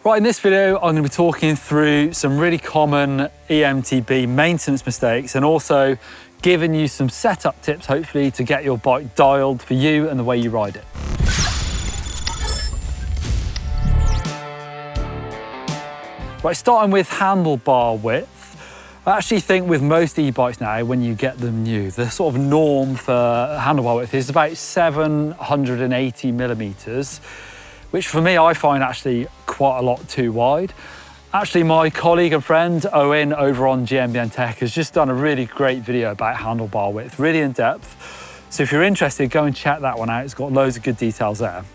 Right, in this video, I'm going to be talking through some really common eMTB maintenance mistakes and also giving you some setup tips, hopefully, to get your bike dialed for you and the way you ride it. Right, starting with handlebar width. I actually think with most e-bikes now, when you get them new, the sort of norm for handlebar width is about 780 millimeters, which for me, I find actually quite a lot too wide. Actually, my colleague and friend, Owen, over on EMBN Tech, has just done a really great video about handlebar width, really in depth. So if you're interested, go and check that one out. It's got loads of good details there.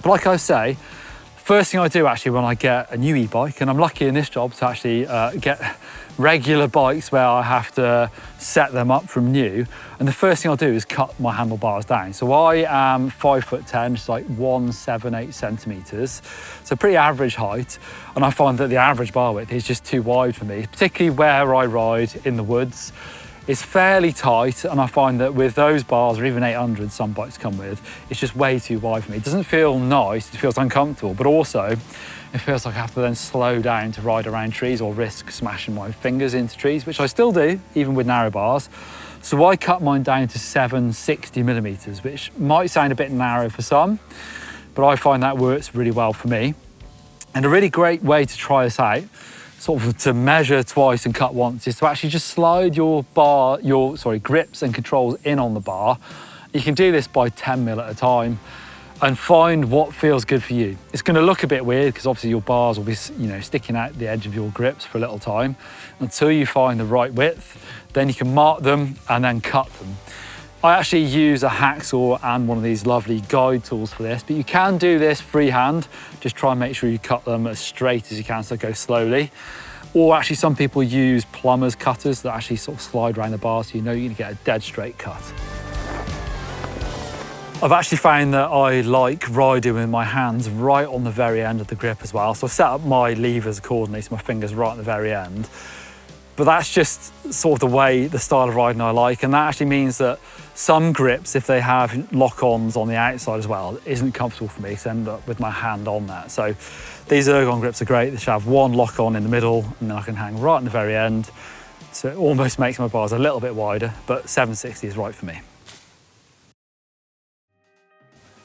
But like I say, first thing I do actually when I get a new e-bike, and I'm lucky in this job to actually get regular bikes where I have to set them up from new, and the first thing I'll do is cut my handlebars down. So I am 5'10", just like 178 centimeters, so pretty average height, and I find that the average bar width is just too wide for me, particularly where I ride in the woods. It's fairly tight, and I find that with those bars, or even 800 some bikes come with, it's just way too wide for me. It doesn't feel nice, it feels uncomfortable, but also it feels like I have to then slow down to ride around trees or risk smashing my fingers into trees, which I still do, even with narrow bars. So I cut mine down to 760 millimeters, which might sound a bit narrow for some, but I find that works really well for me. And a really great way to try this out, sort of to measure twice and cut once, is to actually just slide your grips and controls in on the bar. You can do this by 10 mil at a time and find what feels good for you. It's going to look a bit weird because obviously your bars will be, sticking out the edge of your grips for a little time until you find the right width. Then you can mark them and then cut them. I actually use a hacksaw and one of these lovely guide tools for this, but you can do this freehand. Just try and make sure you cut them as straight as you can, so go slowly. Or actually some people use plumber's cutters that actually sort of slide around the bar so you know you're gonna get a dead straight cut. I've actually found that I like riding with my hands right on the very end of the grip as well. So I've set up my levers accordingly, so my fingers right on the very end. But that's just sort of the style of riding I like. And that actually means that some grips, if they have lock-ons on the outside as well, isn't comfortable for me to end up with my hand on that. So these ergon grips are great. They should have one lock-on in the middle and then I can hang right on the very end. So it almost makes my bars a little bit wider, but 760 is right for me.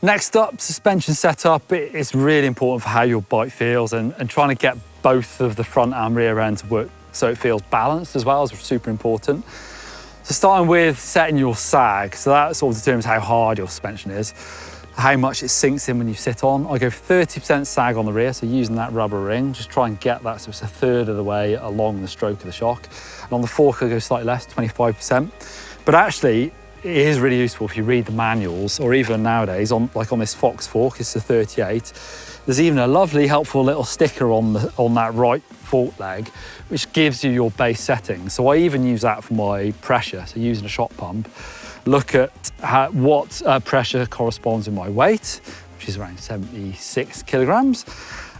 Next up, suspension setup. It's really important for how your bike feels and trying to get both of the front and rear end to work so it feels balanced as well is super important. So starting with setting your sag. So that sort of determines how hard your suspension is, how much it sinks in when you sit on. I go 30% sag on the rear, so using that rubber ring, just try and get that so it's a third of the way along the stroke of the shock. And on the fork, I go slightly less, 25%. But actually, it is really useful if you read the manuals, or even nowadays, like on this Fox fork, it's a 38. There's even a lovely, helpful little sticker on that right fork leg, which gives you your base setting. So I even use that for my pressure. So using a shot pump, look at what pressure corresponds with my weight, which is around 76 kilograms.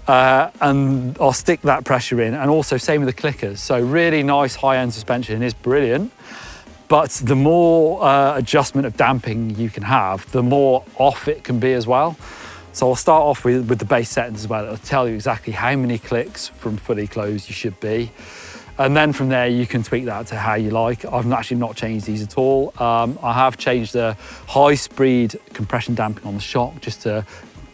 And I'll stick that pressure in, and also same with the clickers. So really nice high-end suspension is brilliant. But the more adjustment of damping you can have, the more off it can be as well. So I'll start off with the base settings as well. It'll tell you exactly how many clicks from fully closed you should be. And then from there, you can tweak that to how you like. I've actually not changed these at all. I have changed the high-speed compression damping on the shock just to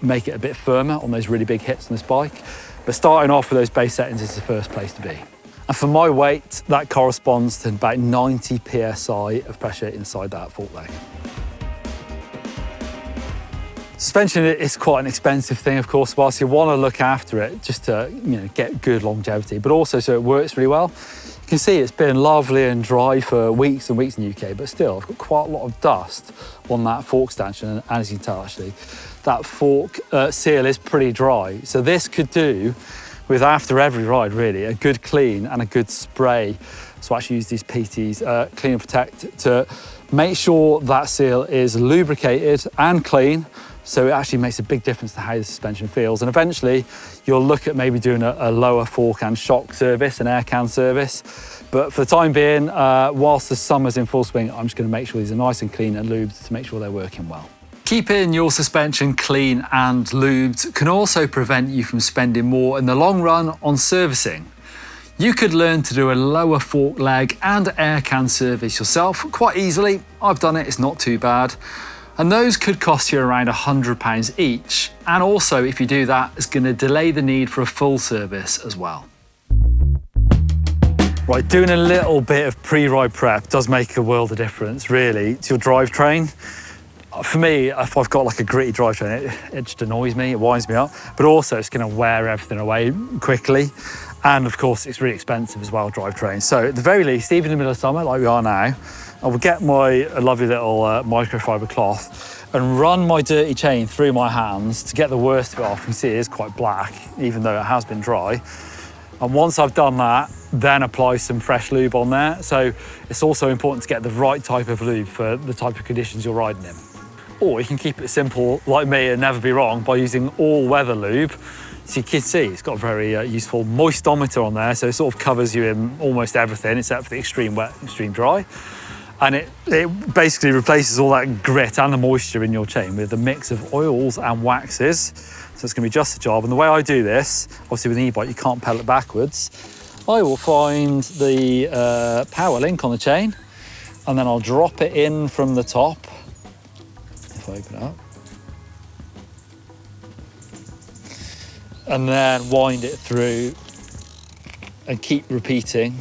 make it a bit firmer on those really big hits on this bike. But starting off with those base settings is the first place to be. And for my weight, that corresponds to about 90 PSI of pressure inside that fork leg. Suspension is quite an expensive thing, of course, whilst you want to look after it just to get good longevity, but also so it works really well. You can see it's been lovely and dry for weeks and weeks in the UK, but still I've got quite a lot of dust on that fork stanchion, and as you can tell actually, that fork seal is pretty dry. So this could do with, after every ride really, a good clean and a good spray. So I actually use these PTs, Clean and Protect, to make sure that seal is lubricated and clean. So it actually makes a big difference to how the suspension feels. And eventually you'll look at maybe doing a lower fork and shock service, an air can service. But for the time being, whilst the summer's in full swing, I'm just gonna make sure these are nice and clean and lubed to make sure they're working well. Keeping your suspension clean and lubed can also prevent you from spending more in the long run on servicing. You could learn to do a lower fork leg and air can service yourself quite easily. I've done it, it's not too bad. And those could cost you around £100 each. And also, if you do that, it's going to delay the need for a full service as well. Right, doing a little bit of pre-ride prep does make a world of difference, really, to your drivetrain. For me, if I've got like a gritty drivetrain, it just annoys me, it winds me up, but also it's going to wear everything away quickly. And of course, it's really expensive as well, drivetrain. So at the very least, even in the middle of summer, like we are now, I will get my lovely little microfiber cloth and run my dirty chain through my hands to get the worst of it off. You can see it is quite black, even though it has been dry. And once I've done that, then apply some fresh lube on there. So it's also important to get the right type of lube for the type of conditions you're riding in. Or you can keep it simple, like me, and never be wrong by using all-weather lube. So you can see it's got a very useful moistometer on there, so it sort of covers you in almost everything except for the extreme wet, extreme dry. And it basically replaces all that grit and the moisture in your chain with a mix of oils and waxes. So it's going to be just the job. And the way I do this, obviously with an e-bike, you can't pedal it backwards. I will find the power link on the chain, and then I'll drop it in from the top. If I open it up. And then wind it through and keep repeating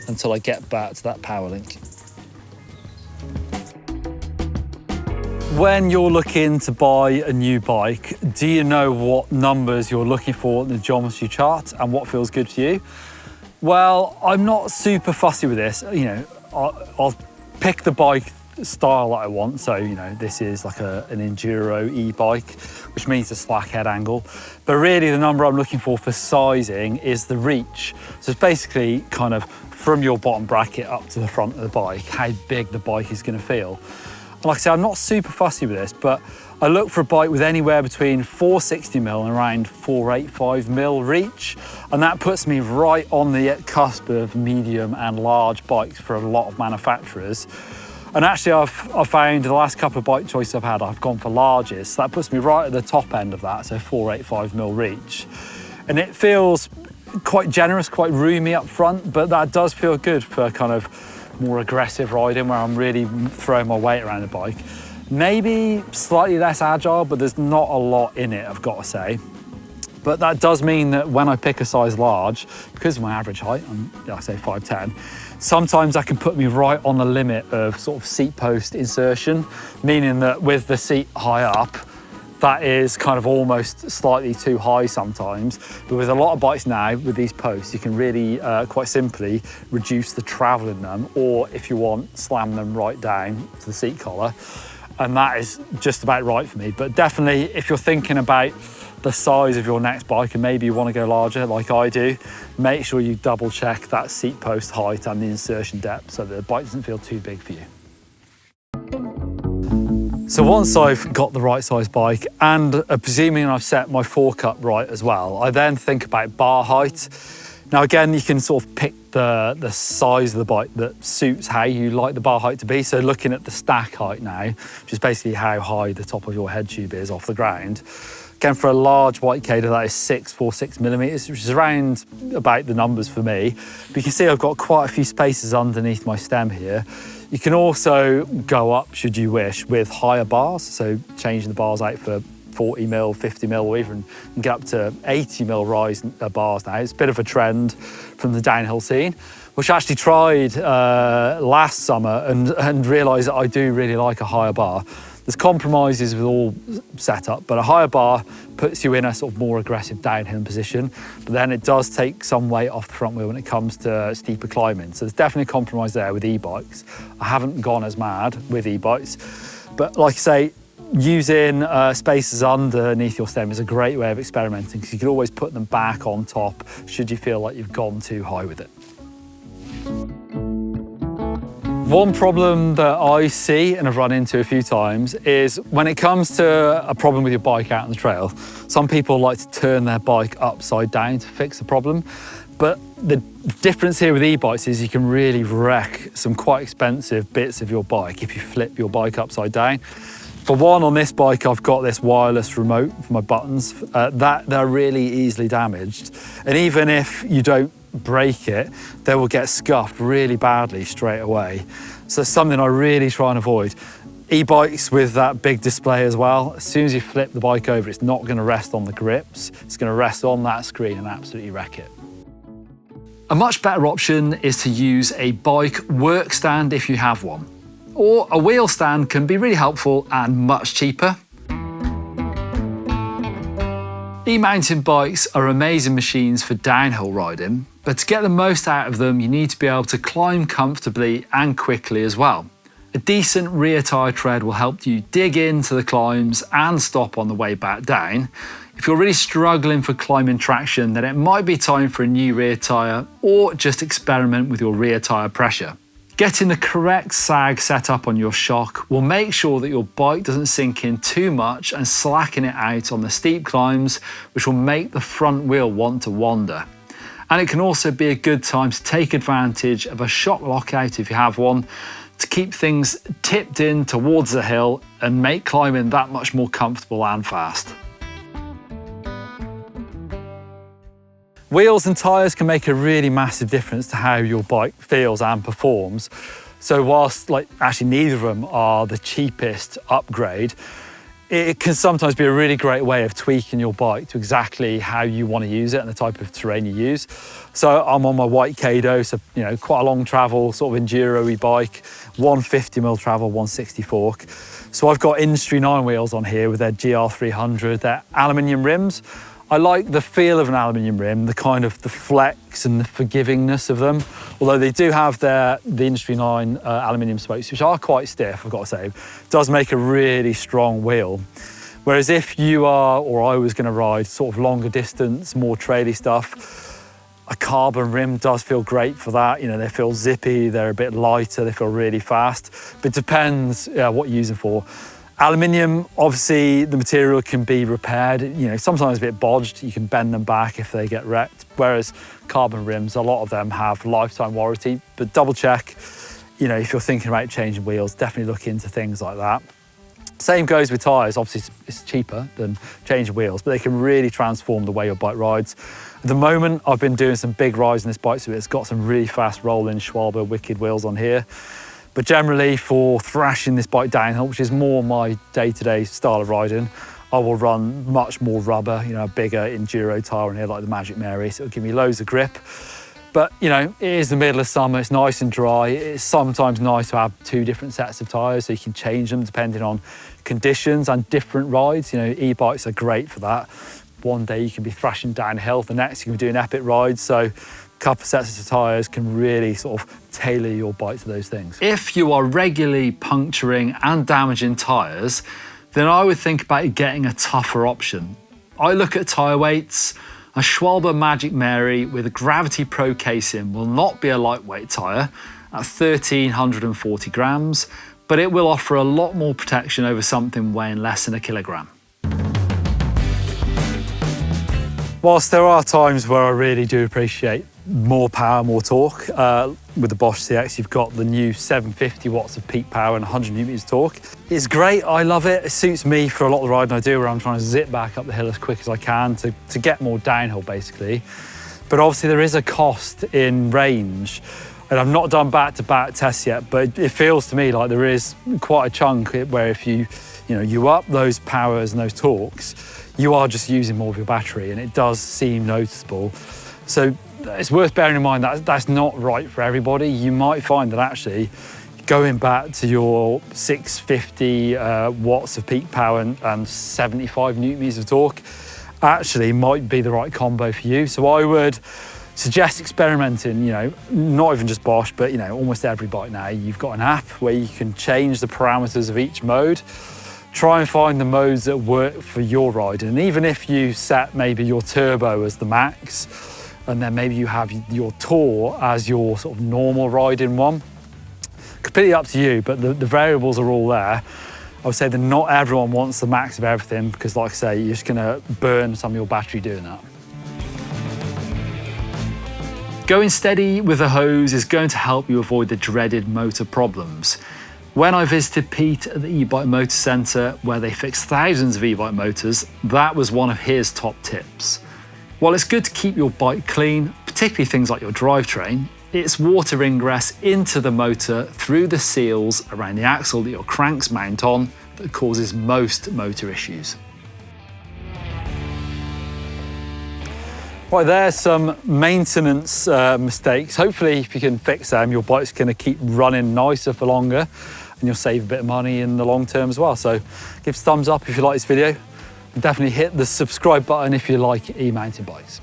until I get back to that power link. When you're looking to buy a new bike, do you know what numbers you're looking for in the geometry chart and what feels good for you? Well, I'm not super fussy with this. You know, I'll pick the bike style that I want. So, you know, this is like an enduro e-bike, which means a slack head angle. But really the number I'm looking for sizing is the reach. So it's basically kind of from your bottom bracket up to the front of the bike, how big the bike is going to feel. And like I say, I'm not super fussy with this, but I look for a bike with anywhere between 460mm and around 485mm reach. And that puts me right on the cusp of medium and large bikes for a lot of manufacturers. And actually I've found the last couple of bike choices I've had, I've gone for larges. So that puts me right at the top end of that, so 485mm reach. And it feels quite generous, quite roomy up front, but that does feel good for kind of more aggressive riding where I'm really throwing my weight around the bike. Maybe slightly less agile, but there's not a lot in it, I've got to say. But that does mean that when I pick a size large, because of my average height, I'm, like I say, 5'10", sometimes that can put me right on the limit of sort of seat post insertion, meaning that with the seat high up, that is kind of almost slightly too high sometimes. But with a lot of bikes now, with these posts, you can really quite simply reduce the travel in them, or if you want, slam them right down to the seat collar. And that is just about right for me. But definitely, if you're thinking about the size of your next bike and maybe you want to go larger like I do, make sure you double check that seat post height and the insertion depth so that the bike doesn't feel too big for you. So once I've got the right size bike and presuming I've set my fork up right as well, I then think about bar height. Now again, you can sort of pick the size of the bike that suits how you like the bar height to be. So looking at the stack height now, which is basically how high the top of your head tube is off the ground. Again, for a large white Krdum, that is 646mm, which is around about the numbers for me. But you can see I've got quite a few spaces underneath my stem here. You can also go up, should you wish, with higher bars. So changing the bars out for 40mm, 50mm, or even get up to 80mm rise bars now. It's a bit of a trend from the downhill scene, which I actually tried last summer and realised that I do really like a higher bar. There's compromises with all setup, but a higher bar puts you in a sort of more aggressive downhill position, but then it does take some weight off the front wheel when it comes to steeper climbing. So there's definitely a compromise there with e-bikes. I haven't gone as mad with e-bikes, but like I say, using spaces underneath your stem is a great way of experimenting because you can always put them back on top should you feel like you've gone too high with it. One problem that I see and have run into a few times is when it comes to a problem with your bike out on the trail, some people like to turn their bike upside down to fix the problem. But the difference here with e-bikes is you can really wreck some quite expensive bits of your bike if you flip your bike upside down. For one, on this bike, I've got this wireless remote for my buttons. They're really easily damaged. And even if you don't break it, they will get scuffed really badly straight away. So it's something I really try and avoid. E-bikes with that big display as well, as soon as you flip the bike over, it's not going to rest on the grips. It's going to rest on that screen and absolutely wreck it. A much better option is to use a bike work stand if you have one. Or a wheel stand can be really helpful and much cheaper. E-mountain bikes are amazing machines for downhill riding, but to get the most out of them, you need to be able to climb comfortably and quickly as well. A decent rear tyre tread will help you dig into the climbs and stop on the way back down. If you're really struggling for climbing traction, then it might be time for a new rear tyre or just experiment with your rear tyre pressure. Getting the correct sag set up on your shock will make sure that your bike doesn't sink in too much and slacken it out on the steep climbs, which will make the front wheel want to wander. And it can also be a good time to take advantage of a shock lockout if you have one, to keep things tipped in towards the hill and make climbing that much more comfortable and fast. Wheels and tyres can make a really massive difference to how your bike feels and performs. So whilst actually neither of them are the cheapest upgrade, it can sometimes be a really great way of tweaking your bike to exactly how you want to use it and the type of terrain you use. So I'm on my white Krdum, so quite a long travel, sort of enduro-y bike, 150mm travel, 160 fork. So I've got industry 9 wheels on here with their GR300, their aluminium rims. I like the feel of an aluminium rim, the kind of the flex and the forgivingness of them. Although they do have the industry 9 aluminium spokes, which are quite stiff, I've got to say. It does make a really strong wheel. Whereas if you are, or I was going to ride sort of longer distance, more traily stuff, a carbon rim does feel great for that. They feel zippy, they're a bit lighter, they feel really fast. But it depends what you're using for. Aluminium, obviously the material can be repaired, sometimes a bit bodged, you can bend them back if they get wrecked, whereas carbon rims, a lot of them have lifetime warranty, but double check, if you're thinking about changing wheels, definitely look into things like that. Same goes with tyres, obviously it's cheaper than changing wheels, but they can really transform the way your bike rides. At the moment, I've been doing some big rides on this bike, so it's got some really fast rolling Schwalbe Wicked wheels on here. But generally for thrashing this bike downhill, which is more my day-to-day style of riding, I will run much more rubber, a bigger enduro tyre on here like the Magic Mary, so it'll give me loads of grip. But it is the middle of summer, it's nice and dry. It's sometimes nice to have 2 different sets of tyres so you can change them depending on conditions and different rides. E-bikes are great for that. One day you can be thrashing downhill, the next you can be doing epic rides. So couple of sets of tyres can really sort of tailor your bike to those things. If you are regularly puncturing and damaging tyres, then I would think about getting a tougher option. I look at tyre weights. A Schwalbe Magic Mary with a Gravity Pro casing will not be a lightweight tyre at 1,340 grams, but it will offer a lot more protection over something weighing less than a kilogram. Whilst there are times where I really do appreciate more power, more torque, with the Bosch CX, you've got the new 750 watts of peak power and 100 newton meters torque. It's great, I love it. It suits me for a lot of the riding I do where I'm trying to zip back up the hill as quick as I can to get more downhill basically. But obviously there is a cost in range. And I've not done back-to-back tests yet, but it feels to me like there is quite a chunk where if you up those powers and those torques, you are just using more of your battery and it does seem noticeable. So it's worth bearing in mind that that's not right for everybody. You might find that actually going back to your 650 watts of peak power and 75 newton meters of torque actually might be the right combo for you. So I would suggest experimenting, not even just Bosch, but almost every bike now. You've got an app where you can change the parameters of each mode. Try and find the modes that work for your riding. And even if you set maybe your turbo as the max, and then maybe you have your Tour as your sort of normal riding one, completely up to you, but the variables are all there. I would say that not everyone wants the max of everything because, like I say, you're just gonna burn some of your battery doing that. Going steady with a hose is going to help you avoid the dreaded motor problems. When I visited Pete at the e-bike motor centre, where they fix thousands of e-bike motors, that was one of his top tips. While it's good to keep your bike clean, particularly things like your drivetrain, it's water ingress into the motor through the seals around the axle that your cranks mount on that causes most motor issues. Right, there's some maintenance mistakes. Hopefully, if you can fix them, your bike's going to keep running nicer for longer and you'll save a bit of money in the long term as well. So give us a thumbs up if you like this video and definitely hit the subscribe button if you like e-mountain bikes.